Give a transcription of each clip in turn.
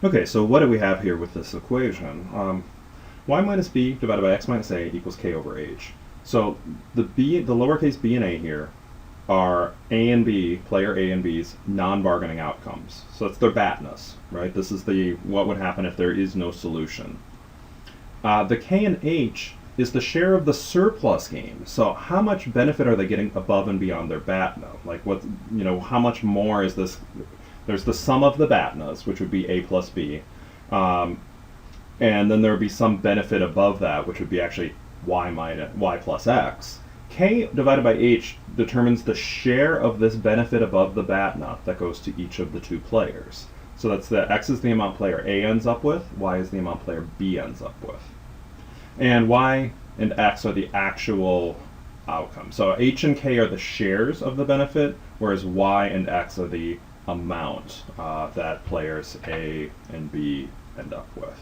Okay, so what do we have here with this equation? Y minus b divided by x minus a equals k over h. So the lowercase b and a here are A and B, player A and B's non-bargaining outcomes. So it's their batness, right? This is what would happen if there is no solution. The K and H is the share of the surplus game. So how much benefit are they getting above and beyond their BATNA? Like how much more is this? There's the sum of the BATNAs, which would be A plus B. And then there would be some benefit above that, which would be actually y plus x. K divided by h determines the share of this benefit above the BATNA that goes to each of the two players. So that's x is the amount player A ends up with, y is the amount player B ends up with. And y and x are the actual outcome. So h and k are the shares of the benefit, whereas y and x are the amount that players A and B end up with.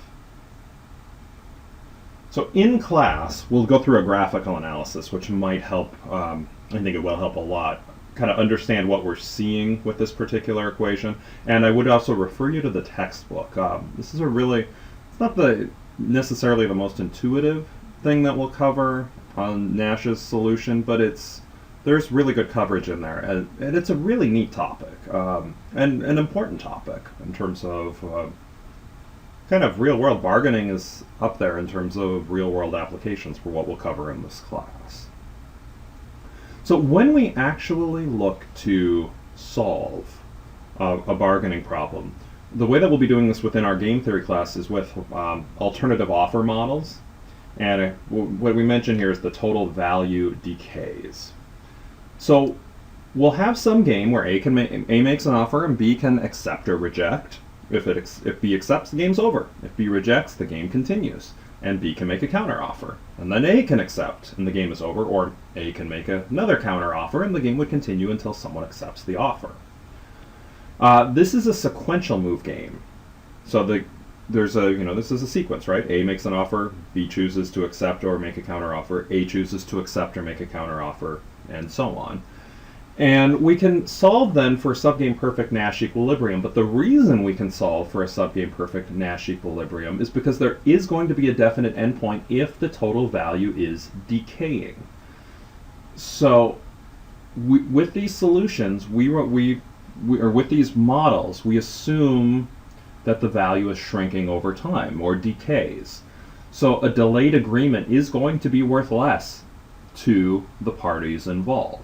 So in class, we'll go through a graphical analysis, which might help, I think it will help a lot, kind of understand what we're seeing with this particular equation. And I would also refer you to the textbook. This is it's not necessarily the most intuitive thing that we'll cover on Nash's solution, but there's really good coverage in there. And it's a really neat topic, and an important topic in terms of kind of real-world bargaining is up there in terms of real-world applications for what we'll cover in this class. So when we actually look to solve a bargaining problem, the way that we'll be doing this within our game theory class is with alternative offer models. And what we mention here is the total value decays. So we'll have some game where A makes an offer and B can accept or reject. If B accepts, the game's over. If B rejects, the game continues. And B can make a counteroffer. And then A can accept, and the game is over. Or A can make another counteroffer, and the game would continue until someone accepts the offer. This is a sequential move game. So this is a sequence, right? A makes an offer, B chooses to accept or make a counteroffer, A chooses to accept or make a counteroffer, and so on. And we can solve then for subgame perfect Nash equilibrium, but the reason we can solve for a subgame perfect Nash equilibrium is because there is going to be a definite endpoint if the total value is decaying. So with these solutions, with these models, we assume that the value is shrinking over time or decays. So a delayed agreement is going to be worth less to the parties involved.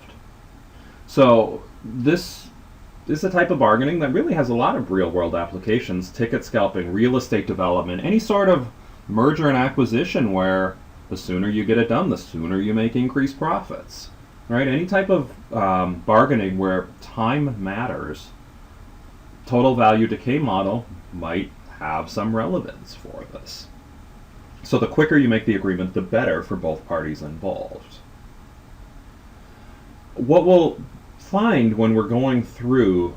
So this is a type of bargaining that really has a lot of real-world applications: ticket scalping, real estate development, any sort of merger and acquisition where the sooner you get it done, the sooner you make increased profits. Right? Any type of bargaining where time matters, total value decay model might have some relevance for this. So the quicker you make the agreement, the better for both parties involved. What we'll find when we're going through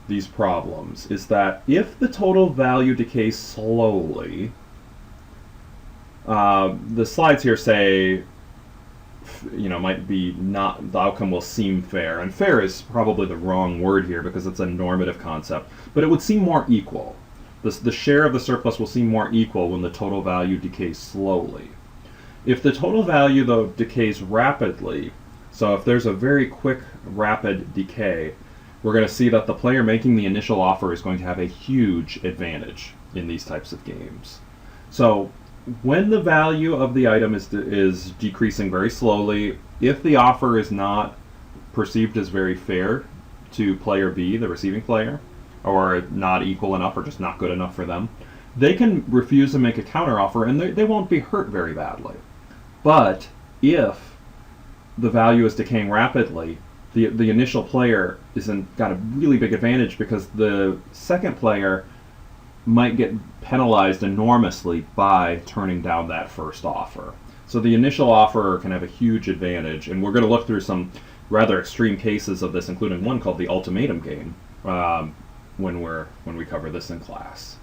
these problems is that if the total value decays slowly, the slides here say, might be not, the outcome will seem fair. And fair is probably the wrong word here because it's a normative concept, but it would seem more equal. The share of the surplus will seem more equal when the total value decays slowly. If the total value, though, decays rapidly, so if there's a very quick, rapid decay, we're going to see that the player making the initial offer is going to have a huge advantage in these types of games. So when the value of the item is decreasing very slowly, if the offer is not perceived as very fair to player B, the receiving player, or not equal enough or just not good enough for them, they can refuse to make a counteroffer and they won't be hurt very badly. But if the value is decaying rapidly, the initial player got a really big advantage because the second player might get penalized enormously by turning down that first offer. So the initial offerer can have a huge advantage, and we're going to look through some rather extreme cases of this, including one called the ultimatum game, when we cover this in class.